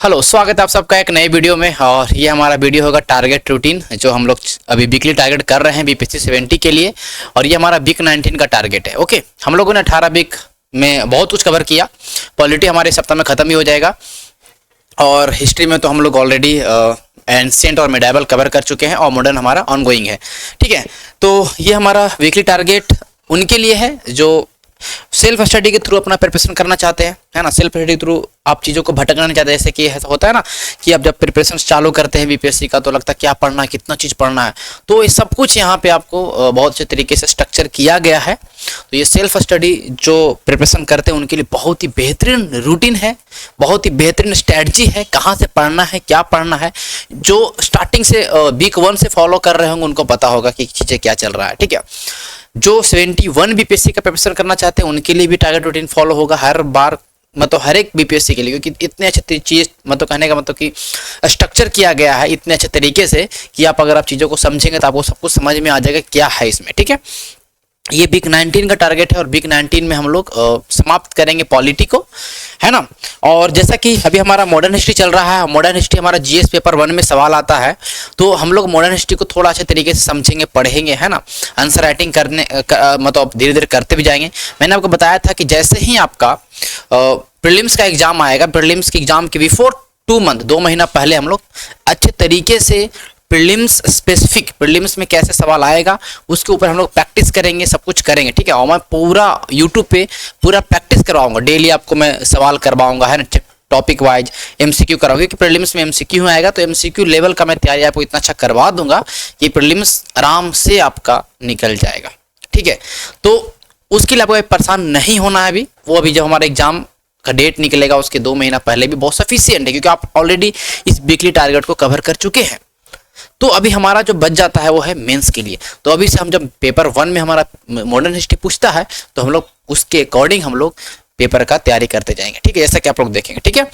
Hello, स्वागत है आप सबका एक नए वीडियो में। और ये हमारा वीडियो होगा टारगेट रूटीन, जो हम लोग अभी वीकली टारगेट कर रहे हैं बीपीएससी 70 के लिए। और ये हमारा वीक 19 का टारगेट है। ओके, हम लोगों ने 18 वीक में बहुत कुछ कवर किया। पॉलिटी हमारे सप्ताह में ख़त्म ही हो जाएगा। और हिस्ट्री में तो हम लोग ऑलरेडी एंशिएंट और मिडाइवल कवर कर चुके हैं और मॉडर्न हमारा ऑनगोइंग है। ठीक है, तो ये हमारा वीकली टारगेट उनके लिए है जो सेल्फ स्टडी के थ्रू अपना प्रिपरेशन करना चाहते हैं, है ना। सेल्फ स्टडी के थ्रू आप चीज़ों को भटकना नहीं चाहते। जैसे कि ऐसा होता है ना कि आप जब प्रिपरेशन चालू करते हैं बीपीएससी का तो लगता है क्या पढ़ना है, कितना चीज़ पढ़ना है। तो ये सब कुछ यहाँ पे आपको बहुत अच्छे तरीके से स्ट्रक्चर किया गया है। तो ये सेल्फ स्टडी जो प्रिपरेशन करते हैं उनके लिए बहुत ही बेहतरीन रूटीन है, बहुत ही बेहतरीन स्ट्रैटेजी है। कहाँ से पढ़ना है, क्या पढ़ना है, जो स्टार्टिंग से वीक 1 से फॉलो कर रहे होंगे उनको पता होगा कि चीज़ें क्या चल रहा है। ठीक है, जो 71 बीपीएससी का प्रिपरेशन करना चाहते हैं उनके लिए भी टारगेट रूटीन फॉलो होगा हर बार, मतलब हर एक बीपीएससी के लिए, क्योंकि इतने अच्छे चीज़, मतलब कहने का मतलब कि स्ट्रक्चर किया गया है इतने अच्छे तरीके से कि आप चीज़ों को समझेंगे तो आपको सब कुछ समझ में आ जाएगा क्या है इसमें। ठीक है, ये वीक 19 का टारगेट है और वीक 19 में हम लोग समाप्त करेंगे पॉलिटी को, है ना। और जैसा कि अभी हमारा मॉडर्न हिस्ट्री चल रहा है, मॉडर्न हिस्ट्री हमारा जीएस पेपर 1 में सवाल आता है, तो हम लोग मॉडर्न हिस्ट्री को थोड़ा अच्छे तरीके से समझेंगे, पढ़ेंगे, है ना। आंसर राइटिंग करने मतलब धीरे धीरे करते भी जाएंगे। मैंने आपको बताया था कि जैसे ही आपका प्रीलिम्स का एग्जाम आएगा, प्रीलिम्स के एग्जाम के बिफोर 2 मंथ 2 महीना पहले हम लोग अच्छे तरीके से प्रीलिम्स स्पेसिफिक, प्रीलिम्स में कैसे सवाल आएगा उसके ऊपर हम लोग प्रैक्टिस करेंगे, सब कुछ करेंगे। ठीक है, और मैं पूरा यूट्यूब पे पूरा प्रैक्टिस करवाऊंगा, डेली आपको मैं सवाल करवाऊंगा, है ना। टॉपिक वाइज एमसीक्यू कराऊंगा, क्योंकि प्रीलिम्स में एमसीक्यू आएगा तो एमसीक्यू लेवल का मैं तैयारी आपको इतना अच्छा करवा दूंगा कि प्रीलिम्स आराम से आपका निकल जाएगा। ठीक है, तो उसके लिए आपको परेशान नहीं होना है। अभी वो अभी जब हमारा एग्जाम का डेट निकलेगा उसके 2 महीना पहले भी बहुत सफिशियंट है, क्योंकि आप ऑलरेडी इस वीकली टारगेट को कवर कर चुके हैं। तो अभी हमारा जो बच जाता है वो है मेंस के लिए। तो अभी से हम जब पेपर 1 में हमारा मॉडर्न हिस्ट्री पूछता है तो हम लोग उसके अकॉर्डिंग हम लोग पेपर का तैयारी करते जाएंगे। ठीक है, जैसा कि आप लोग देखेंगे। ठीक है,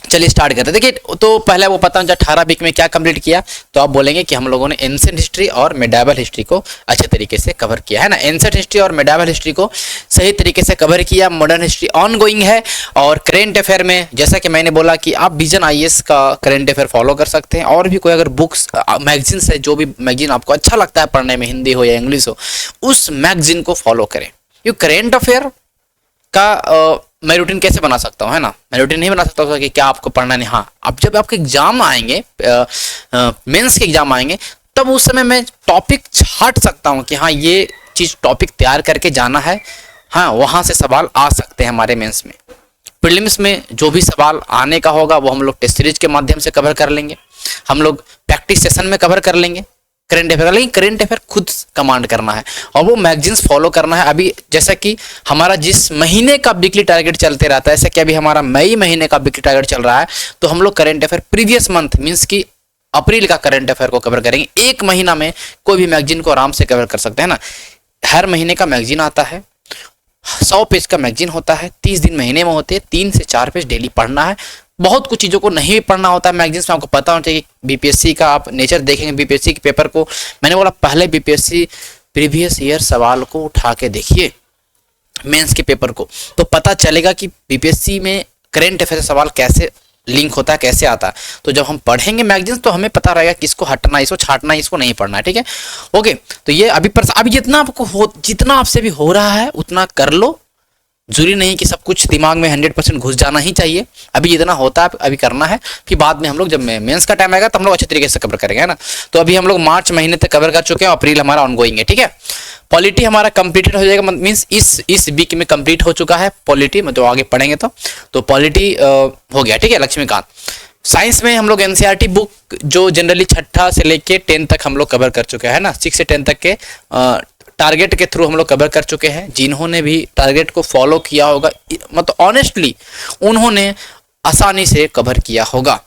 चलिए स्टार्ट करते हैं। देखिए, तो पहले वो पता 18 वीक में क्या कंप्लीट किया, तो आप बोलेंगे कि हम लोगों ने एंशिएंट हिस्ट्री और मिडाइवल हिस्ट्री को अच्छे तरीके से कवर किया, है ना। एंशिएंट हिस्ट्री और मिडाइवल हिस्ट्री को सही तरीके से कवर किया। मॉडर्न हिस्ट्री ऑन गोइंग है। और करेंट अफेयर में जैसा कि मैंने बोला कि आप विजन आईएएस का करेंट अफेयर फॉलो कर सकते हैं, और भी कोई अगर बुक्स मैगजीन्स है, जो भी मैगजीन आपको अच्छा लगता है पढ़ने में, हिंदी हो या इंग्लिश हो, उस मैगजीन को फॉलो करें। क्योंकि करेंट अफेयर का मैं रूटीन कैसे बना सकता हूँ, है ना। मैं रूटीन नहीं बना सकता कि क्या आपको पढ़ना नहीं। हाँ, अब जब आपके एग्जाम आएंगे, मेंस के एग्जाम आएंगे, तब उस समय मैं टॉपिक छाट सकता हूँ कि हाँ ये चीज़ टॉपिक तैयार करके जाना है। हाँ, वहाँ से सवाल आ सकते हैं हमारे मेंस में। प्रीलिम्स में जो भी सवाल आने का होगा वो हम लोग टेस्ट सीरीज के माध्यम से कवर कर लेंगे, हम लोग प्रैक्टिस सेशन में कवर कर लेंगे करेंट अफेयर। लेकिन करेंट अफेयर खुद कमांड करना है और वो मैगजीन्स फॉलो करना है। अभी जैसा कि हमारा जिस महीने का वीकली टारगेट चलते रहता है, जैसे कि अभी हमारा मई महीने का वीकली टारगेट चल रहा है, तो हम लोग current affair previous month means कि अप्रैल का करेंट अफेयर को कवर करेंगे। एक महीना में कोई भी मैगजीन को आराम से कवर कर सकते हैं ना। हर महीने का मैगजीन आता है, 100 पेज का मैगजीन होता है, 30 दिन महीने में होते हैं, 3 से 4 पेज डेली पढ़ना है। बहुत कुछ चीज़ों को नहीं पढ़ना होता है मैगजीन्स में, आपको पता होना चाहिए। बीपीएससी का आप नेचर देखेंगे, बीपीएससी के पेपर को, मैंने बोला पहले बीपीएससी प्रीवियस ईयर सवाल को उठा के देखिए मेंस के पेपर को, तो पता चलेगा कि बीपीएससी में करेंट अफेयर सवाल कैसे लिंक होता है, कैसे आता है। तो जब हम पढ़ेंगे मैगजीन्स तो हमें पता रहेगा किसको हटना है, इसको छाटना है, इसको नहीं पढ़ना है। ठीक है, ओके। तो ये अभी जितना आपको जितना आपसे भी हो रहा है उतना कर लो। जरूरी नहीं कि सब कुछ दिमाग में 100% घुस जाना ही चाहिए। अभी जितना होता है अभी करना है, फिर बाद में हम लोग जब मेंस का टाइम आएगा तो हम लोग अच्छे तरीके से कवर करेंगे, है ना। तो अभी हम लोग मार्च महीने तक कवर कर चुके हैं, अप्रैल हमारा ऑनगोइंग है। ठीक है, पॉलिटी हमारा कंप्लीटेड हो जाएगा, मीन्स इस वीक में कंप्लीट हो चुका है पॉलिटी, मतलब आगे पढ़ेंगे तो पॉलिटी हो गया। ठीक है, लक्ष्मीकांत। साइंस में हम लोग एनसीईआरटी बुक जो जनरली 6 से लेके 10 तक हम लोग कवर कर चुके हैं, ना। 6 से 10 तक के टारगेट के थ्रू हम लोग कवर कर चुके हैं। जिन्होंने भी टारगेट को फॉलो किया होगा, मतलब ऑनेस्टली उन्होंने आसानी से कवर किया होगा।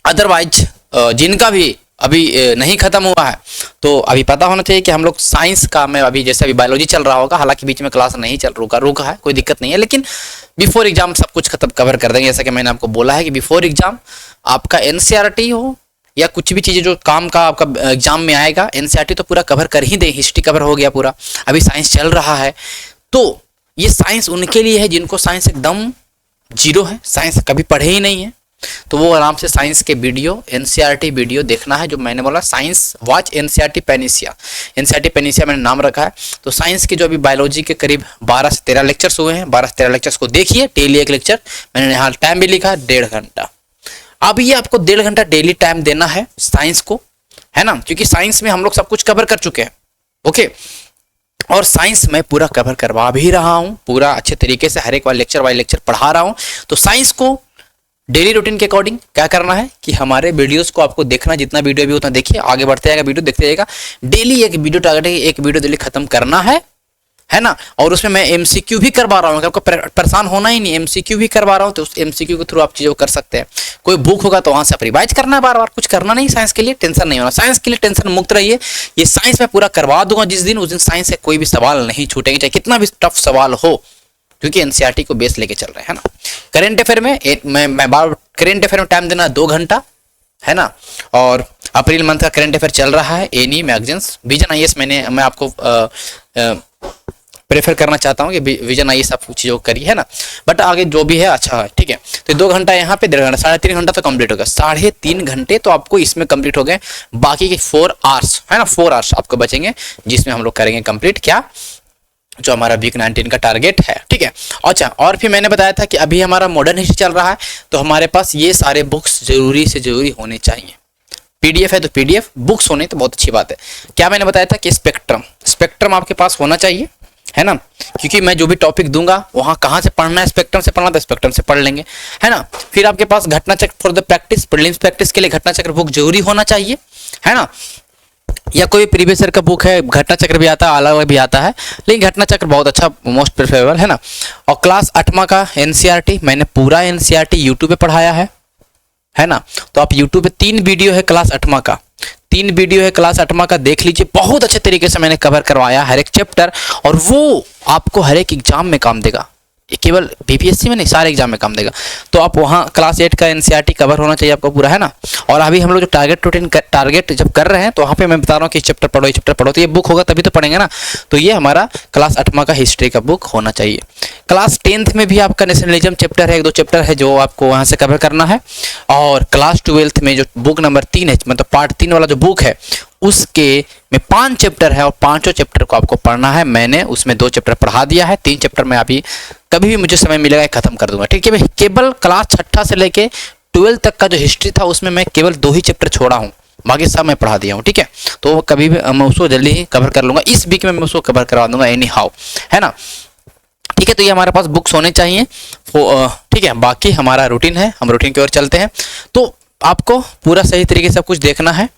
अदरवाइज जिनका भी अभी नहीं खत्म हुआ है तो अभी पता होना चाहिए कि हम लोग साइंस का, मैं अभी जैसे अभी बायोलॉजी चल रहा होगा, हालांकि बीच में क्लास नहीं रुका है, कोई दिक्कत नहीं है, लेकिन बिफोर एग्जाम सब कुछ खत्म कवर कर देंगे। जैसा कि मैंने आपको बोला है कि बिफोर एग्जाम आपका एनसीईआरटी हो या कुछ भी चीज़ें जो काम का आपका एग्जाम में आएगा, एनसीईआरटी तो पूरा कवर कर ही दे। हिस्ट्री कवर हो गया पूरा, अभी साइंस चल रहा है। तो ये साइंस उनके लिए है जिनको साइंस एकदम जीरो है, साइंस कभी पढ़े ही नहीं है, तो वो आराम से साइंस के वीडियो, एनसीईआरटी वीडियो देखना है। जो मैंने बोला साइंस वॉच एनसीईआरटी पैनिसिया, एनसीईआरटी पैनिसिया मैंने नाम रखा है। तो साइंस के जो अभी बायोलॉजी के करीब 12 से 13 लेक्चर्स हुए हैं, 12 से 13 लेक्चर्स को देखिए, डेली एक लेक्चर। मैंने यहाँ टाइम भी लिखा 1.5 घंटा। अब ये आपको 1.5 घंटा डेली टाइम देना है साइंस को, है ना, क्योंकि साइंस में हम लोग सब कुछ कवर कर चुके हैं। ओके, और साइंस में पूरा कवर करवा भी रहा हूँ, पूरा अच्छे तरीके से हर एक वाले लेक्चर पढ़ा रहा हूँ। तो साइंस को डेली रूटीन के अकॉर्डिंग क्या करना है कि हमारे वीडियोस को आपको देखना, जितना वीडियो भी उतना देखिए, आगे बढ़ते जाएगा, वीडियो देखते जाएगा। डेली एक वीडियो टारगेट है, एक वीडियो डेली खत्म करना है ना। और उसमें मैं एमसीक्यू भी करवा रहा हूँ, आपको परेशान होना ही नहीं, एमसीक्यू भी करवा रहा हूँ। तो उस एमसीक्यू के थ्रू आप चीज़ों कर सकते हैं। कोई बुक होगा तो वहाँ से आप रिवाइज करना है, बार बार कुछ करना नहीं। साइंस के लिए टेंशन नहीं होना, साइंस के लिए टेंशन मुक्त रहिए। ये साइंस में पूरा करवा दूंगा जिस दिन, उस दिन साइंस से कोई भी सवाल नहीं छूटेंगे, चाहे कितना भी टफ सवाल हो, क्योंकि एनसीईआरटी को बेस लेके चल रहे हैं ना। करेंट अफेयर में करेंट अफेयर में टाइम देना 2 घंटा, है ना। और अप्रैल मंथ का करंट अफेयर चल रहा है, एनी मैगजीन्स, विजन आईएएस मैं आपको प्रेफर करना चाहता हूँ कि विजन आईएएस आप चीज़ों को करिए, है ना। बट आगे जो भी है अच्छा है, ठीक है। तो 2 घंटा यहाँ पे, 1.5 घंटा, 3.5 घंटा तो कंप्लीट हो गया। 3.5 घंटे तो आपको इसमें कंप्लीट हो गए। बाकी के 4 आवर्स, है ना, 4 आवर्स आपको बचेंगे, जिसमें हम लोग करेंगे कंप्लीट क्या, जो हमारा वीक 19 का टारगेट है, ठीक है। अच्छा, और फिर मैंने बताया था कि अभी हमारा मॉडर्न हिस्ट्री चल रहा है, तो हमारे पास ये सारे बुक्स जरूरी से जरूरी होने चाहिए। पीडीएफ है तो पीडीएफ, बुक्स होने तो बहुत अच्छी बात है। क्या मैंने बताया था कि स्पेक्ट्रम आपके पास होना चाहिए, है ना, क्योंकि मैं जो भी टॉपिक दूंगा वहाँ कहाँ से पढ़ना है, स्पेक्ट्रम से पढ़ना, तो स्पेक्ट्रम से पढ़ लेंगे, है ना। फिर आपके पास घटना चक्र for the practice, prelims practice के लिए घटना चक्र बुक जरूरी होना चाहिए, है ना। या कोई प्रीवियस ईयर का बुक है, घटना चक्र भी आता है, अलग अलग भी आता है, लेकिन घटना चक्र बहुत अच्छा, मोस्ट प्रेफरेबल, है ना। और क्लास 8वां का एनसीईआरटी, मैंने पूरा एनसीईआरटी यूट्यूब पे पढ़ाया है ना। तो आप यूट्यूब पे 3 वीडियो है क्लास 8वां का, 3 वीडियो है क्लास 8वां का, देख लीजिए। बहुत अच्छे तरीके से मैंने कवर करवाया हर एक चैप्टर, और वो आपको हर एक एग्जाम में काम देगा। ये केवल बीपीएससी में नहीं, सारे एग्जाम में काम देगा। तो आप वहाँ क्लास 8 का एनसीईआरटी कवर होना चाहिए आपको पूरा, है ना। और अभी हम लोग जो टारगेट जब कर रहे हैं, तो वहाँ पे मैं बता रहा हूँ कि चैप्टर पढ़ो, ये चैप्टर पढ़ो, तो ये बुक होगा तभी तो पढ़ेंगे ना। तो ये हमारा क्लास 8वां का हिस्ट्री का बुक होना चाहिए। क्लास 10th में भी आपका नेशनलिज्म चैप्टर है, 1-2 चैप्टर है जो आपको वहाँ से कवर करना है। और क्लास 12th में जो बुक नंबर 3 है, मतलब पार्ट 3 वाला जो बुक है, उसके में 5 चैप्टर है, और 5 चैप्टर को आपको पढ़ना है। मैंने उसमें 2 चैप्टर पढ़ा दिया है, 3 चैप्टर में अभी कभी भी मुझे समय मिलेगा खत्म कर दूंगा, ठीक है। केवल क्लास 6 से लेके 12 तक का जो हिस्ट्री था, उसमें मैं केवल 2 ही चैप्टर छोड़ा हूँ, बाकी सब मैं पढ़ा दिया हूँ, ठीक है। तो कभी भी मैं उसको जल्दी ही कवर कर लूंगा, इस वीक में मैं उसको कवर करवा दूंगा एनी हाउ, है ना, ठीक है। तो ये हमारे पास बुक्स होने चाहिए, ठीक है। बाकी हमारा रूटीन है, हम रूटीन की ओर चलते हैं। तो आपको पूरा सही तरीके से सब कुछ देखना है,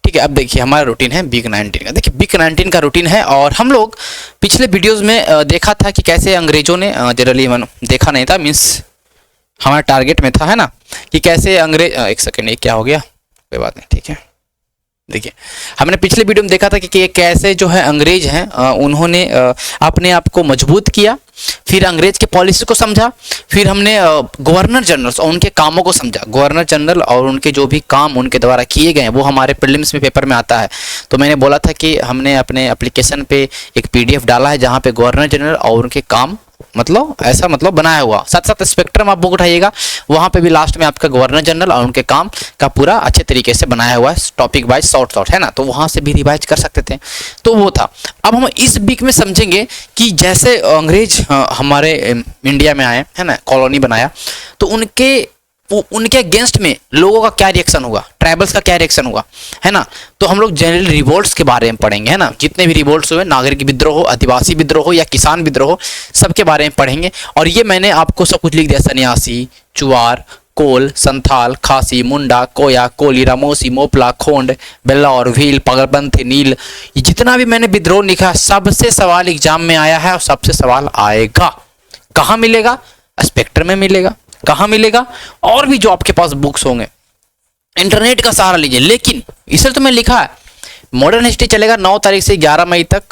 ठीक है। अब देखिए हमारा रूटीन है वीक 19 का। देखिए वीक 19 का रूटीन है, और हम लोग पिछले वीडियोस में देखा था कि कैसे अंग्रेजों ने, जनरली देखा नहीं था, मीन्स हमारा टारगेट में था, है ना, कि कैसे अंग्रेज, एक सेकेंड, ये क्या हो गया, कोई बात नहीं, ठीक है। देखिए हमने पिछले वीडियो में देखा था कि कैसे जो है अंग्रेज हैं, उन्होंने अपने आप को मजबूत किया, फिर अंग्रेज के पॉलिसी को समझा, फिर हमने गवर्नर जनरल्स और उनके कामों को समझा। गवर्नर जनरल और उनके जो भी काम उनके द्वारा किए गए वो हमारे प्रीलिम्स में पेपर में आता है। तो मैंने बोला था कि हमने अपने एप्लीकेशन पे एक पीडीएफ डाला है जहाँ पे गवर्नर जनरल और उनके काम, मतलब ऐसा मतलब बनाया हुआ, साथ साथ स्पेक्ट्रम आप बुक उठाइएगा, वहाँ पे भी लास्ट में आपका गवर्नर जनरल और उनके काम का पूरा अच्छे तरीके से बनाया हुआ है, टॉपिक वाइज शॉर्ट, है ना। तो वहाँ से भी रिवाइज कर सकते थे, तो वो था। अब हम इस वीक में समझेंगे कि जैसे अंग्रेज हमारे इंडिया में आए, है ना, कॉलोनी बनाया, तो उनके अगेंस्ट में लोगों का क्या रिएक्शन हुआ, ट्राइबल्स का क्या रिएक्शन हुआ, है ना। तो हम लोग जनरल रिवोल्ट्स के बारे में पढ़ेंगे, है ना, जितने भी रिवोल्ट्स हुए, नागरिक विद्रोह हो, आदिवासी विद्रोह हो या किसान विद्रोह हो, सबके बारे में पढ़ेंगे। और ये मैंने आपको सब कुछ लिख दिया, सन्यासी, चुआर, कोल, संथाल, खासी, मुंडा, कोया, कोली, रामोसी, मोपला, खोंड, बेल्लौर, भील, पगलबंथ, नील, ये जितना भी मैंने विद्रोह लिखा, सबसे सवाल एग्जाम में आया है और सबसे सवाल आएगा। कहाँ मिलेगा? स्पेक्ट्रम में मिलेगा। कहाँ मिलेगा? और भी जो आपके पास बुक्स होंगे, इंटरनेट का सहारा लीजिए। लेकिन इसलिए तो मैं लिखा है मॉडर्न हिस्ट्री चलेगा 9 तारीख से 11 मई तक,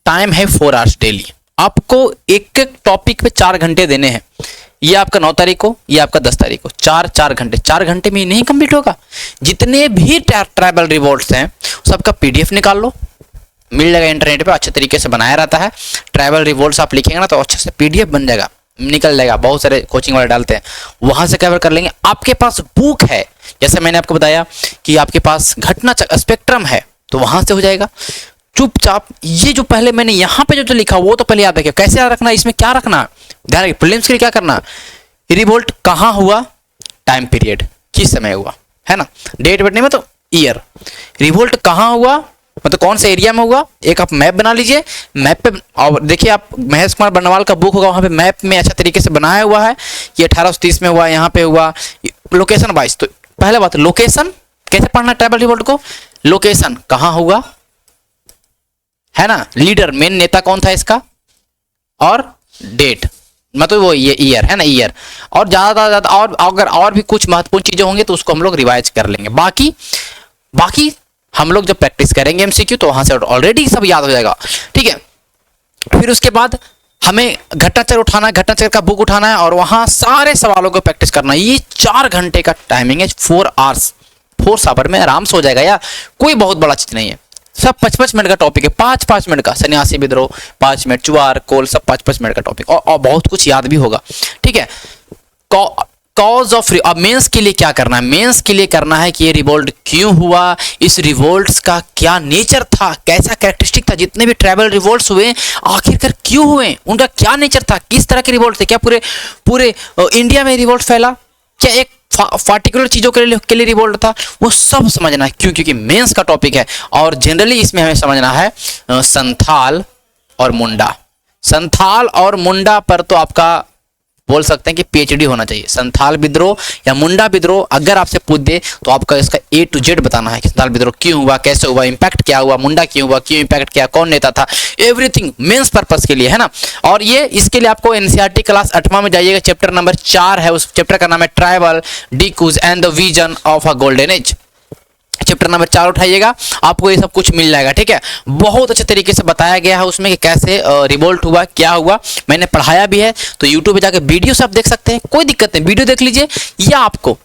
टाइम है 4 आवर्स डेली। आपको एक एक टॉपिक पे 4 घंटे देने हैं। ये आपका 9 तारीख को, ये आपका 10 तारीख को, 4 घंटे। 4 घंटे में नहीं कंप्लीट होगा। जितने भी ट्राइबल रिवोल्ट्स हैं सबका पीडीएफ निकाल लो, मिल जाएगा इंटरनेट पे, अच्छे तरीके से बनाया रहता है। ट्राइबल रिवोल्ट्स आप लिखेंगे ना तो अच्छे से पीडीएफ बन जाएगा। निकल जाएगा, बहुत सारे कोचिंग वाले डालते हैं, वहां से कवर कर लेंगे। आपके पास बुक है, जैसे मैंने आपको बताया कि आपके पास घटना स्पेक्ट्रम है, तो वहां से हो जाएगा। चुपचाप ये जो पहले मैंने यहाँ पे जो लिखा वो तो पहले याद रखिए। कैसे याद रखना, इसमें क्या रखना, ध्यान रखिए। प्रीलिम्स के लिए क्या करना, रिवोल्ट कहाँ हुआ, टाइम पीरियड, किस समय हुआ, है ना, डेट वेट नहीं में तो ईयर। रिवोल्ट कहाँ हुआ मतलब कौन से एरिया में हुआ, एक आप मैप बना लीजिए। मैप पे और देखिए, आप महेश कुमार बर्नवाल का बुक होगा, वहाँ पे मैप में अच्छा तरीके से बनाया हुआ है कि 1830 में हुआ, यहाँ पे हुआ, लोकेशन वाइज। तो पहले बात, लोकेशन कैसे पढ़ना ट्राइबल रिवोल्ट को, लोकेशन कहाँ हुआ, है ना, लीडर मेन नेता कौन था इसका, और डेट मतलब वो ये ईयर, है ना, ईयर। और ज्यादा और अगर और भी कुछ महत्वपूर्ण चीजें होंगी तो उसको हम लोग रिवाइज कर लेंगे। बाकी हम लोग जब प्रैक्टिस करेंगे एमसीक्यू तो वहां से ऑलरेडी सब याद हो जाएगा, ठीक है। फिर उसके बाद हमें घटनाचक्र उठाना है, घटनाचक्र का बुक उठाना है और वहां सारे सवालों को प्रैक्टिस करना है। ये 4 घंटे का टाइमिंग है, 4 आवर्स, 4 आवर में आराम से हो जाएगा यार, कोई बहुत बड़ा चीज नहीं है। सब 5-5 मिनट का टॉपिक है, 5-5 मिनट का, सन्यासी विद्रोह 5 मिनट, चुआर कोल सब 5-5 मिनट का टॉपिक, और बहुत कुछ याद भी होगा, ठीक है। कॉज ऑफ, अब मेंस के लिए क्या करना है, मेंस के लिए करना है कि ये रिवोल्ट क्यों हुआ, इस रिवोल्ट्स का क्या नेचर था, कैसा कैरेक्टरिस्टिक था, जितने भी ट्राइबल रिवोल्ट्स हुए आखिरकार क्यों हुए, उनका क्या नेचर था, किस तरह के रिवोल्ट थे, क्या पूरे इंडिया में रिवोल्ट फैला, क्या एक पार्टिकुलर चीजों के लिए रिवोल्ट था, वो सब समझना है। क्यों, क्योंकि मेंस का टॉपिक है और जनरली इसमें हमें समझना है संथाल और मुंडा। संथाल और मुंडा पर तो आपका बोल सकते हैं कि पीएचडी होना चाहिए। संथाल विद्रोह या मुंडा विद्रोह अगर आपसे पूछ दे तो आपका इसका A to Z बताना है कि संथाल विद्रोह क्यों हुआ, कैसे हुआ, इंपैक्ट क्या हुआ, मुंडा क्यों हुआ, क्यों इंपैक्ट किया, कौन नेता था, एवरीथिंग मेंस पर्पस के लिए, है ना। और ये इसके लिए आपको एनसीईआरटी क्लास 8वां में जाइएगा, चैप्टर नंबर 4 है, उस चैप्टर का नाम है tribal Dikus and the vision of a golden age. Chapter number 4 उठाइएगा, आपको ये सब कुछ मिल जाएगा, ठीक है। बहुत अच्छे तरीके से बताया गया है उसमें कि कैसे रिवोल्ट हुआ, क्या हुआ, मैंने पढ़ाया भी है। तो यूट्यूब पे जाकर वीडियो सब देख सकते हैं, कोई दिक्कत नहीं, वीडियो देख लीजिए। या आपको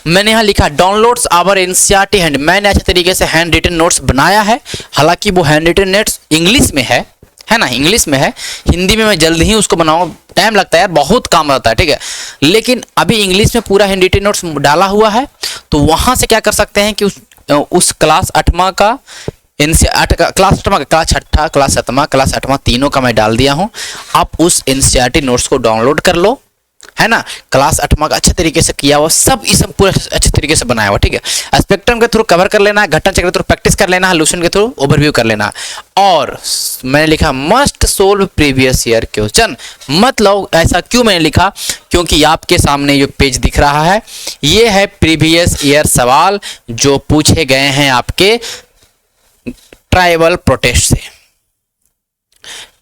मैंने यहाँ लिखा डाउनलोड्स आवर एनसीईआरटी हैंड, मैंने अच्छे तरीके से हैंड रिटन नोट्स बनाया है। हालांकि वो हैंड रिटन नोट्स इंग्लिश में है ना, इंग्लिश में है, हिंदी में मैं जल्द ही उसको बनाऊंगा, टाइम लगता है यार, बहुत काम रहता है, ठीक है। लेकिन अभी इंग्लिश में पूरा हैंड रिटन नोट्स डाला हुआ है, तो वहां से क्या कर सकते हैं कि उस क्लास 8वां का क्लास 8वां का, क्लास 6ठा, क्लास 7वां, क्लास 8वां तीनों का मैं डाल दिया हूं। आप उस एनसीईआरटी नोट्स को डाउनलोड कर लो, है ना। क्लास 8वां का अच्छे तरीके से किया हुआ, सब पूरा अच्छे तरीके से बनाया हुआ, ठीक है। स्पेक्ट्रम के थ्रू कवर कर लेना है, घटनाचक्र के थ्रू प्रैक्टिस कर लेना है, लूसेंट के थ्रू ओवरव्यू कर लेना है। और मैंने लिखा must solve previous year question, मतलब ऐसा क्यों मैंने लिखा, क्योंकि आपके सामने जो पेज दिख रहा है ये है प्रीवियस ईयर सवाल जो पूछे गए हैं आपके ट्राइबल प्रोटेस्ट से।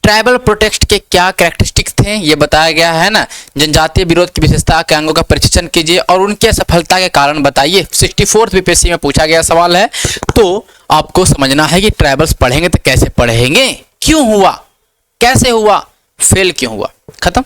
ट्राइबल प्रोटेस्ट के क्या कैरेक्टरिस्टिक्स थे ये बताया गया है ना। जनजातीय विरोध की विशेषता के अंगों का परीक्षण कीजिए और उनके सफलता के कारण बताइए। 64th बीपीएससी में पूछा गया सवाल है, तो आपको समझना है कि ट्राइबल्स पढ़ेंगे तो कैसे पढ़ेंगे, क्यों हुआ, कैसे हुआ, फेल क्यों हुआ, खत्म।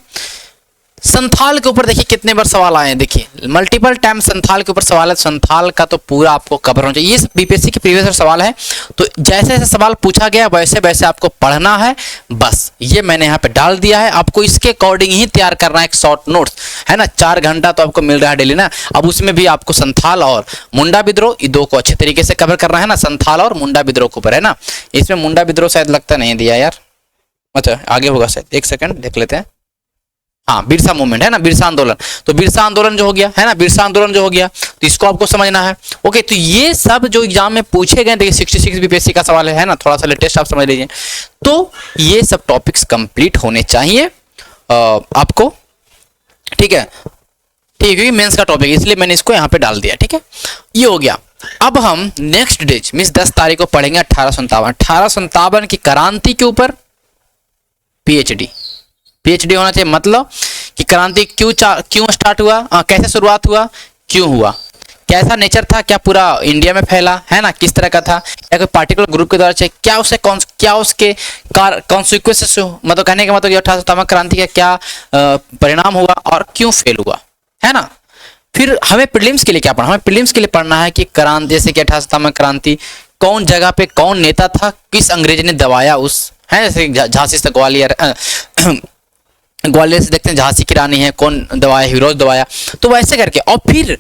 संथाल के ऊपर देखिए कितने बार सवाल आए हैं, देखिए मल्टीपल टाइम संथाल के ऊपर सवाल है। संथाल का तो पूरा आपको कवर होना चाहिए, ये सब बीपीएससी के प्रीवियस सवाल है। तो जैसे जैसे सवाल पूछा गया वैसे वैसे आपको पढ़ना है, बस ये मैंने यहाँ पे डाल दिया है। आपको इसके अकॉर्डिंग ही तैयार करना है एक शॉर्ट नोट्स, है ना। 4 घंटा तो आपको मिल रहा है डेली ना, अब उसमें भी आपको संथाल और मुंडा विद्रोह ये दो को अच्छे तरीके से कवर करना है ना। संथाल और मुंडा विद्रोह के ऊपर, है ना। इसमें मुंडा विद्रोह शायद लगता नहीं दिया यार, अच्छा आगे होगा शायद, एक सेकंड देख लेते हैं। हाँ, बिरसा मूवमेंट है ना, बिरसा आंदोलन, तो बिरसा आंदोलन जो हो गया है ना, बिरसा आंदोलन जो हो गया, तो इसको आपको समझना है। ओके, तो ये सब जो एग्जाम में पूछे गए, देखिए 66 बीपीएससी का सवाल है ना, थोड़ा सा लेटेस्ट आप समझ लीजिए। तो ये सब टॉपिक्स कंप्लीट होने चाहिए आपको, ठीक है, ठीक है। मेंस का टॉपिक इसलिए मैंने इसको यहाँ पे डाल दिया, ठीक है। ये हो गया। अब हम नेक्स्ट डेट मीन्स 10 तारीख को पढ़ेंगे 1857 की क्रांति के ऊपर पीएचडी होना चाहिए। मतलब कि क्रांति क्यों स्टार्ट हुआ, कैसे शुरुआत हुआ, क्यों हुआ, कैसा नेचर था, क्या पूरा इंडिया में फैला, है ना, किस तरह का था, या कोई पार्टिकुलर ग्रुप के द्वारा चाहिए, क्या उसके कॉन्सिक्वेंसेस, मतलब कहने का मतलब 1857 क्रांति का क्या परिणाम हुआ और क्यों फेल हुआ, है ना। फिर हमें प्रीलिम्स के लिए क्या पढ़ना, हमें प्रीलिम्स के लिए पढ़ना है कि क्रांति, जैसे कि 1857 क्रांति कौन जगह पे कौन नेता था, किस अंग्रेज ने दबाया उस, है जैसे झांसी से ग्वालियर ग्वालियर से देखते हैं झांसी की रानी है, कौन दबाया, हीरोज दबाया, तो वैसे करके। और फिर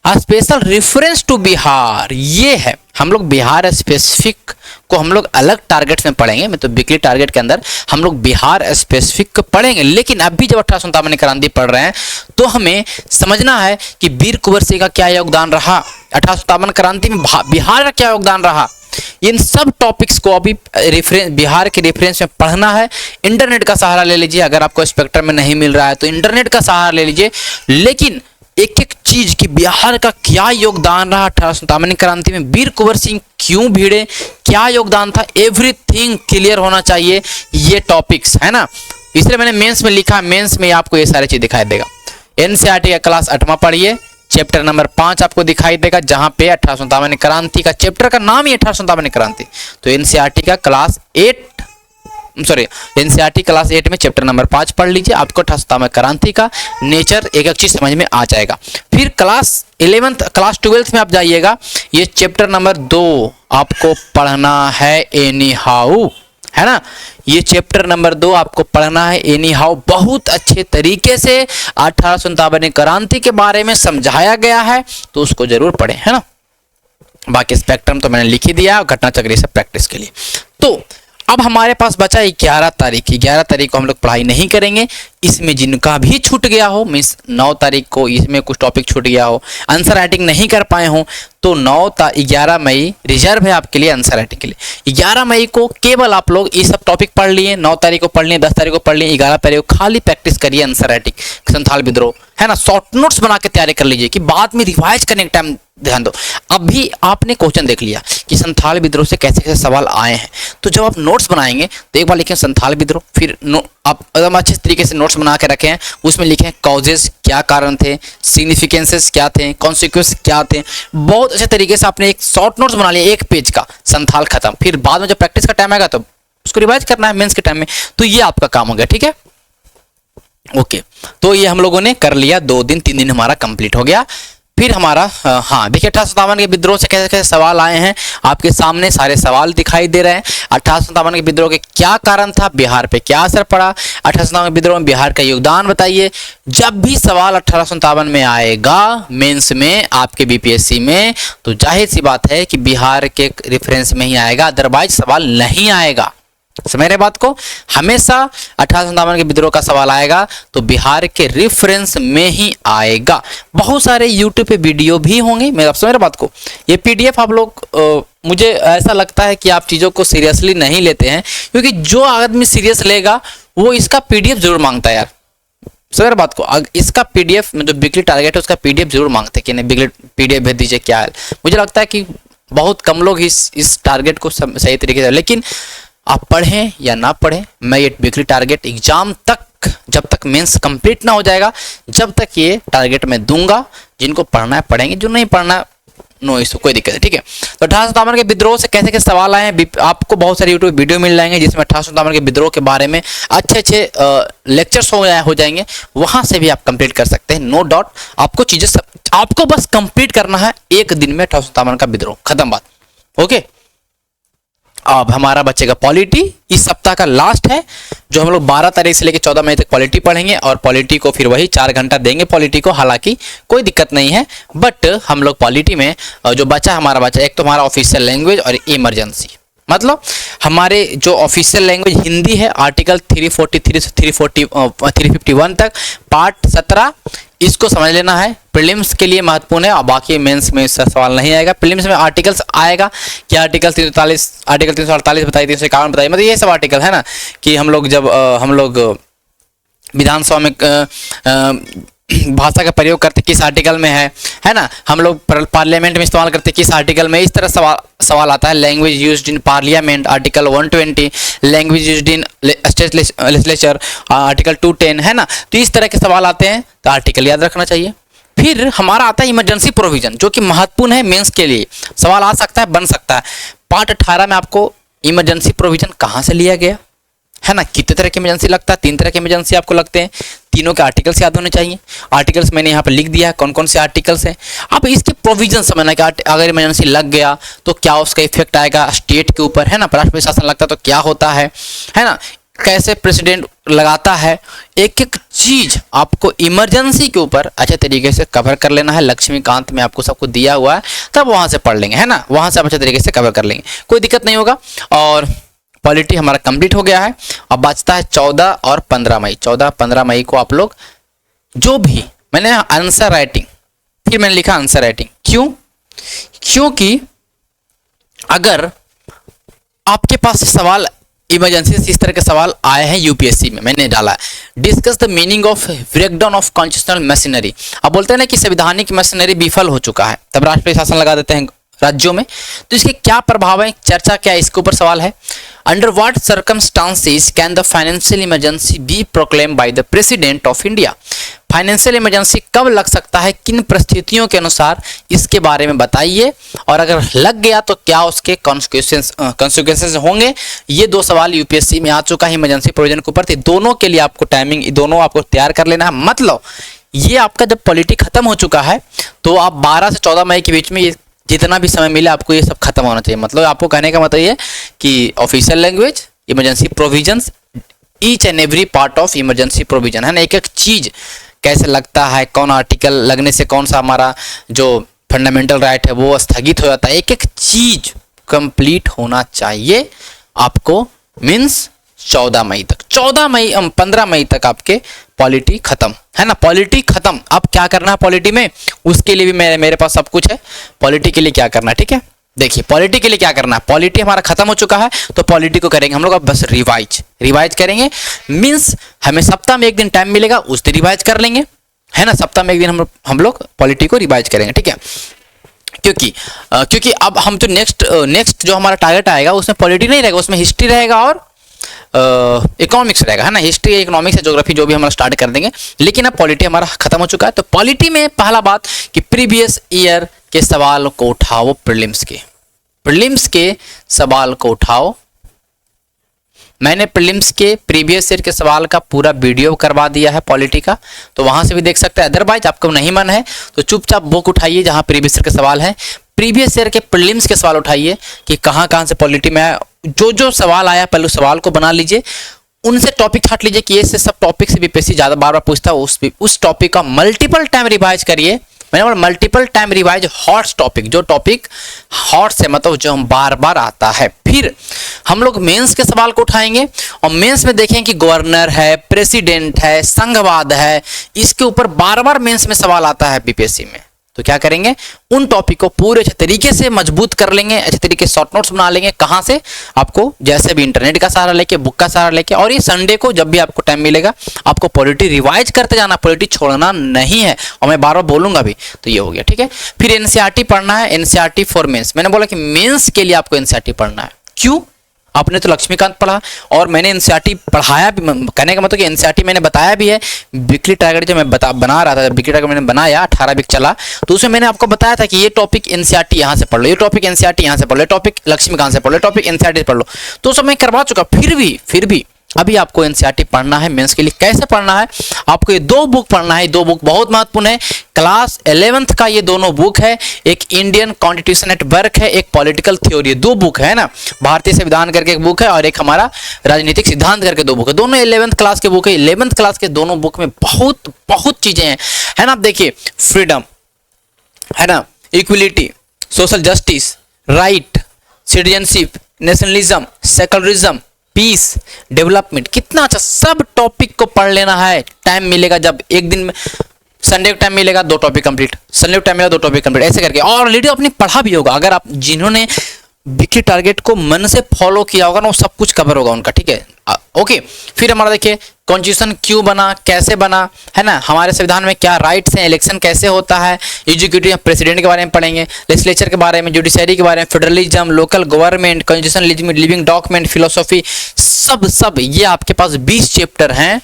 स्पेशल रेफरेंस टू बिहार, ये है हम लोग बिहार स्पेसिफिक को हम लोग अलग टारगेट्स में पढ़ेंगे। मैं तो वीकली टारगेट के अंदर हम लोग बिहार स्पेसिफिक को पढ़ेंगे, लेकिन अभी जब 1857 क्रांति पढ़ रहे हैं तो हमें समझना है कि वीर कुंवर सिंह का क्या योगदान रहा, 1857 क्रांति में बिहार का क्या योगदान रहा। इन सब टॉपिक्स को अभी रेफरेंस, बिहार के रेफरेंस में पढ़ना है। इंटरनेट का सहारा ले लीजिए, अगर आपको स्पेक्ट्रम में नहीं मिल रहा है तो इंटरनेट का सहारा ले लीजिए, लेकिन एक एक चीज कि बिहार का क्या योगदान रहा 1857 क्रांति में, वीर कुंवर सिंह क्यों भिड़े, क्या योगदान था, एवरीथिंग क्लियर होना चाहिए ये टॉपिक्स, है ना। इसलिए मैंने मेंस में लिखा, मेंस में आपको ये सारी चीज दिखाई देगा। एनसीईआरटी का क्लास 8वां पढ़िए, चैप्टर नंबर 5 आपको दिखाई देगा, जहां पे 1857 क्रांति का चैप्टर का नाम ही 1857 क्रांति। तो एनसीईआरटी का क्लास 8 एनसीईआरटी क्लास 8 में चैप्टर नंबर 5 पढ़ लीजिए, आपको 1857 क्रांति का नेचर एक एक चीज समझ में आ जाएगा। फिर क्लास 11th क्लास 12th में आप जाइएगा, ये चैप्टर नंबर 2 आपको पढ़ना है एनी हाउ, है ना। ये चैप्टर नंबर 2 आपको पढ़ना है एनी हाउ, बहुत अच्छे तरीके से 1857 क्रांति के बारे में समझाया गया है, तो उसको जरूर पढ़ें, है ना। बाकी स्पेक्ट्रम तो मैंने लिख ही दिया, घटना चक्र से प्रैक्टिस के लिए। तो अब हमारे पास बचा 11 तारीख। 11 तारीख को हम लोग पढ़ाई नहीं करेंगे, इसमें जिनका भी छूट गया हो, मीन्स 9 तारीख को इसमें कुछ टॉपिक छूट गया हो, आंसर राइटिंग नहीं कर पाए हो, तो 11 मई रिजर्व है आपके लिए आंसर राइटिंग के लिए। 11 मई को केवल आप लोग ये सब टॉपिक पढ़ लिए, 9 तारीख को पढ़ लिए, 10 तारीख को पढ़ लिए, 11 तारीख को खाली प्रैक्टिस करिए आंसर राइटिंग, संथाल विद्रोह, है ना। शॉर्ट नोट्स बना के तैयारी कर लीजिए कि बाद में रिवाइज करने के टाइम ध्यान दो। अभी आपने क्वेश्चन देख लिया कि संथाल विद्रोह से कैसे कैसे सवाल आए हैं, तो जब आप नोट्स बनाएंगे तो एक बार लिखें संथाल विद्रोह, फिर आप एकदम अच्छे तरीके से नोट्स बना के रखें, उसमें लिखें कॉजेज क्या कारण थे, सिग्निफिकेंसेस क्या थे, कॉन्सिक्वेंस क्या थे, बहुत अच्छे तरीके से आपने एक शॉर्ट नोट्स बना लिया 1 पेज का, संथाल खत्म। फिर बाद में जब प्रैक्टिस का टाइम आएगा तो उसको रिवाइज करना है मेंस के टाइम में, तो ये आपका काम हो गया, ठीक है। ओके, तो ये हम लोगों ने कर लिया, 2 दिन 3 दिन हमारा कंप्लीट हो गया। फिर हमारा हाँ देखिए 1857 के विद्रोह से कैसे कैसे सवाल आए हैं, आपके सामने सारे सवाल दिखाई दे रहे हैं। 1857 के विद्रोह के क्या कारण था, बिहार पे क्या असर पड़ा, 1857 के विद्रोह में बिहार का योगदान बताइए। जब भी सवाल 1857 में आएगा मेंस में आपके बीपीएससी में, तो जाहिर सी बात है कि बिहार के रेफरेंस में ही आएगा, अदरवाइज सवाल नहीं आएगा। समझ रहे बात को, हमेशा 1857 के विद्रोह का सवाल आएगा तो बिहार के रेफरेंस में ही आएगा। बहुत सारे यूट्यूब पे वीडियो भी होंगे, मैं आप समझ रहे बात को। ये पीडीएफ आप लोग मुझे ऐसा लगता है कि आप चीज़ों को सीरियसली नहीं लेते हैं, क्योंकि जो आदमी सीरियस लेगा वो इसका पीडीएफ जरूर मांगता है यार, समझ रहे बात को। इसका पीडीएफ में जो वीकली टारगेट है उसका पीडीएफ जरूर मांगते हैं कि नहीं वीकली पीडीएफ भेज दीजिए, क्या है। मुझे लगता है कि बहुत कम लोग इस टारगेट को सही तरीके से, लेकिन आप पढ़ें या ना पढ़ें, मैं ये वीकली टारगेट एग्जाम तक, जब तक मेंस कंप्लीट ना हो जाएगा, जब तक ये टारगेट मैं दूंगा। जिनको पढ़ना है पढ़ेंगे, जो नहीं पढ़ना नो इशू, कोई दिक्कत है, ठीक है। तो 1857 के विद्रोह से कैसे कैसे सवाल आए हैं, आपको बहुत सारे यूट्यूब वीडियो मिल जाएंगे जिसमें 1857 के विद्रोह के बारे में अच्छे अच्छे लेक्चर्स हो जाएंगे, वहां से भी आप कंप्लीट कर सकते हैं, नो डाउट। आपको चीजें आपको बस कंप्लीट करना है 1 दिन में 1857 का विद्रोह, खत्म बात, ओके। अब हमारा बचेगा पॉलिटी, इस सप्ताह का लास्ट है, जो हम लोग 12 तारीख से लेकर 14 मई तक पॉलिटी पढ़ेंगे, और पॉलिटी को फिर वही 4 घंटा देंगे पॉलिटी को, हालांकि कोई दिक्कत नहीं है। बट हम लोग पॉलिटी में जो बचा हमारा बचा, एक तो हमारा ऑफिशियल लैंग्वेज और इमरजेंसी, मतलब हमारे जो ऑफिशियल लैंग्वेज हिंदी है, आर्टिकल 343 से 351 तक, पार्ट 17, इसको समझ लेना है, प्रीलिम्स के लिए महत्वपूर्ण है। और बाकी मेंस में इसका सवाल नहीं आएगा। प्रीलिम्स में आर्टिकल्स आएगा कि आर्टिकल 348, आर्टिकल 348 बताइए, 351 बताइए, मतलब ये सब आर्टिकल है ना, कि हम लोग जब हम लोग विधानसभा में भाषा का प्रयोग करते किस आर्टिकल में है ना, हम लोग पार्लियामेंट में इस्तेमाल करते किस आर्टिकल में, इस तरह सवाल आता है। Language used in parliament article 120, language used in state legislature article 210, है ना। तो इस तरह के सवाल आते हैं, तो आर्टिकल याद रखना चाहिए। फिर हमारा आता है इमरजेंसी प्रोविजन, जो कि महत्वपूर्ण है मेंस के लिए, सवाल आ सकता है, बन सकता है। पार्ट 18 में आपको इमरजेंसी प्रोविजन कहाँ से लिया गया, है ना, कितने तरह की इमरजेंसी लगता है, 3 तरह की इमरजेंसी आपको लगते हैं, तीनों के आर्टिकल्स याद होने चाहिए। आर्टिकल्स मैंने यहाँ पर लिख दिया है कौन कौन से आर्टिकल्स हैं। अब इसके प्रोविजन समझना कि अगर इमरजेंसी लग गया तो क्या उसका इफेक्ट आएगा स्टेट के ऊपर, है ना, राष्ट्रपति शासन लगता है तो क्या होता है ना। कैसे प्रेसिडेंट लगाता है, एक एक चीज आपको इमरजेंसी के ऊपर अच्छे तरीके से कवर कर लेना है। लक्ष्मीकांत में आपको सब कुछ दिया हुआ है, तब वहां से पढ़ लेंगे, है ना, वहां से आप अच्छे तरीके से कवर कर लेंगे, कोई दिक्कत नहीं होगा। और पॉलिटी हमारा कंप्लीट हो गया है। अब बचता है 14 और 15 मई। 14-15 मई को आप लोग जो भी, मैंने आंसर राइटिंग, फिर मैंने लिखा आंसर राइटिंग, क्यों? क्योंकि अगर आपके पास सवाल इमरजेंसी से इस तरह के सवाल आए हैं यूपीएससी में, मैंने डाला है discuss the meaning of breakdown of constitutional machinery. अब बोलते हैं ना कि संवैधानिक मशीनरी विफल हो चुका है, तब राष्ट्रपति शासन लगा देते हैं राज्यों में, तो इसके क्या प्रभाव है, चर्चा क्या है, इसके ऊपर सवाल है। Under what circumstances can the financial emergency be proclaim by the president of India. Financial emergency कब लग सकता है, किन परिस्थितियों के अनुसार, इसके बारे में बताइए, और अगर लग गया तो क्या उसके कॉन्सिक्वेंसेस होंगे। ये दो सवाल यूपीएससी में आ चुका है इमरजेंसी प्रोविजन के ऊपर, तो दोनों के लिए आपको टाइमिंग, दोनों आपको तैयार कर लेना है। मतलब ये आपका जब पॉलिटी खत्म हो चुका है तो आप 12 से 14 मई के बीच में ये जितना भी समय मिले आपको ये सब खत्म होना चाहिए। मतलब आपको कहने का मतलब ये कि official language, emergency provisions, each and every part of emergency provision, है ना, एक एक चीज कैसे लगता है, कौन आर्टिकल लगने से कौन सा हमारा जो फंडामेंटल राइट है वो स्थगित हो जाता है, एक एक चीज कंप्लीट होना चाहिए आपको। मीन्स 14 मई तक, 15 मई तक आपके पॉलिटी खत्म, है ना, पॉलिटी खत्म। अब क्या करना है पॉलिटी में, उसके लिए भी मेरे पास सब कुछ है। पॉलिटी के लिए क्या करना है, ठीक है, देखिए पॉलिटी के लिए क्या करना है। पॉलिटी हमारा खत्म हो चुका है तो पॉलिटी को करेंगे हम लोग अब बस रिवाइज करेंगे। मीन्स हमें सप्ताह में एक दिन टाइम मिलेगा, उस दिन रिवाइज कर लेंगे, है ना, सप्ताह में एक दिन हम लोग पॉलिटी को रिवाइज करेंगे, ठीक है। क्योंकि अब हम जो नेक्स्ट जो हमारा टारगेट आएगा उसमें पॉलिटी नहीं रहेगा, उसमें हिस्ट्री रहेगा और इकोनॉमिक्स रहेगा, है ना, हिस्ट्री, इकोनॉमिक्स, ज्योग्राफी जो भी हम स्टार्ट कर देंगे। लेकिन अब पॉलिटी हमारा खत्म हो चुका है, तो पॉलिटी में पहला बात कि प्रीवियस ईयर के सवाल को उठाओ, प्रीलिम्स के सवाल को उठाओ। मैंने प्रीलिम्स के प्रीवियस ईयर के सवाल का पूरा वीडियो करवा दिया है पॉलिटी का, तो वहां से भी देख सकते हैं। अदरवाइज आपको नहीं मन है तो चुपचाप बुक उठाइए जहां प्रीवियस ईयर के सवाल हैं, प्रीवियस ईयर के प्रीलिम्स के सवाल उठाइए कि कहां से पॉलिटी में आया, जो सवाल आया पहले सवाल को बना लीजिए, उनसे टॉपिक हट लीजिए कि ये सब टॉपिक से बीपीएससी ज्यादा बार पूछता है, उस टॉपिक का मल्टीपल टाइम रिवाइज करिए। मैंने बोला multiple time revise hot topic, जो टॉपिक हॉट से मतलब जो हम बार आता है। फिर हम लोग मेंस के सवाल को उठाएंगे और मेंस में देखें कि गवर्नर है, प्रेसिडेंट है, संघवाद है, इसके ऊपर बार मेंस में सवाल आता है बीपीएससी में। तो क्या करेंगे, उन टॉपिक को पूरे अच्छे तरीके से मजबूत कर लेंगे, अच्छे तरीके से शॉर्ट नोट्स बना लेंगे। कहाँ से, आपको जैसे भी इंटरनेट का सहारा लेके, बुक का सहारा लेके, और ये संडे को जब भी आपको टाइम मिलेगा आपको पॉलिटी रिवाइज करते जाना, पॉलिटी छोड़ना नहीं है, और मैं बार बोलूंगा भी। तो ये हो गया, ठीक है। फिर एनसीईआरटी पढ़ना है, एनसीईआरटी फॉर मेंस। मैंने बोला कि मेंस के लिए आपको एनसीईआरटी पढ़ना है। क्यों, आपने तो लक्ष्मीकांत पढ़ा और मैंने एनसीईआरटी पढ़ाया भी, कहने का मतलब कि एनसीईआरटी मैंने बताया भी है। वीकली टारगेट जो मैं बना रहा था, वीकली टारगेट मैंने बनाया 18 वीक चला, तो उसमें मैंने आपको बताया था कि ये टॉपिक एनसीईआरटी यहाँ से पढ़ लो, ये टॉपिक एनसीईआरटी यहाँ से पढ़ लो, टॉपिक लक्ष्मीकांत से पढ़ लो, टॉपिक एनसीईआरटी से पढ़ लो। तो सब मैं करवा चुका, फिर भी अभी आपको एनसीईआरटी पढ़ना है मेंस के लिए। कैसे पढ़ना है, आपको ये 2 बुक पढ़ना है, 2 बुक बहुत महत्वपूर्ण है। क्लास 11th का ये दोनों बुक है, एक इंडियन कॉन्स्टिट्यूशन एट वर्क है, एक पॉलिटिकल थ्योरी, 2 बुक है ना, भारतीय संविधान करके एक बुक है और एक हमारा राजनीतिक सिद्धांत करके 2 बुक है, दोनों 11th क्लास के बुक है। 11th क्लास के दोनों बुक में बहुत चीजें हैं, है ना। आप देखिए फ्रीडम, है ना, equality, social justice, right, citizenship, nationalism, secularism, peace, development, कितना अच्छा, सब टॉपिक को पढ़ लेना है। टाइम मिलेगा जब एक दिन में, संडे को टाइम मिलेगा 2 टॉपिक कंप्लीट, संडे को टाइम मिलेगा 2 टॉपिक कंप्लीट, ऐसे करके। और ऑलरेडी आपने पढ़ा भी होगा, अगर आप जिन्होंने वीकली टारगेट को मन से फॉलो किया होगा ना, वो सब कुछ कवर होगा उनका, ठीक है। ओके, फिर हमारा देखिए कॉन्स्टिट्यूशन क्यों बना, कैसे बना, है ना, हमारे संविधान में क्या राइट्स हैं, इलेक्शन कैसे होता है, एग्जीक्यूटिव प्रेसिडेंट के बारे में पढ़ेंगे, लेजिस्लेचर के बारे में, जुडिशरी के बारे में, federalism, local government, constitution, living document, philosophy, सब ये आपके पास 20 चैप्टर हैं,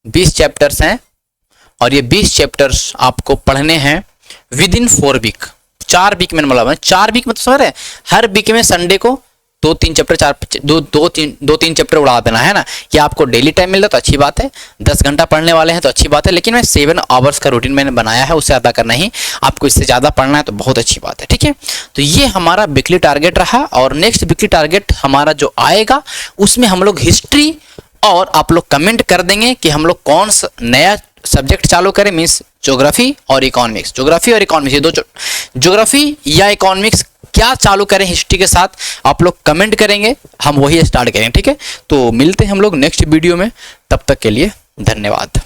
20 चैप्टर्स हैं, और ये 20 चैप्टर्स आपको पढ़ने हैं विद इन 4 वीक। 4 वीक मैंने बोला, 4 वीक में तो सर है, हर वीक में संडे को दो तीन चैप्टर उड़ा देना है ना। ये आपको डेली टाइम मिल रहा तो अच्छी बात है, 10 घंटा पढ़ने वाले हैं तो अच्छी बात है, लेकिन मैं 7 आवर्स का रूटीन मैंने बनाया है, उससे ज़्यादा करना ही। आपको इससे ज़्यादा पढ़ना है तो बहुत अच्छी बात है, ठीक है। तो ये हमारा वीकली टारगेट रहा, और नेक्स्ट वीकली टारगेट हमारा जो आएगा उसमें हम लोग हिस्ट्री, और आप लोग कमेंट कर देंगे कि हम लोग कौन सा नया सब्जेक्ट चालू करें, मीन्स ज्योग्राफी और इकोनॉमिक्स, ये दो, ज्योग्राफी या इकोनॉमिक्स क्या चालू करें हिस्ट्री के साथ, आप लोग कमेंट करेंगे, हम वही स्टार्ट करेंगे, ठीक है। तो मिलते हैं हम लोग नेक्स्ट वीडियो में, तब तक के लिए धन्यवाद।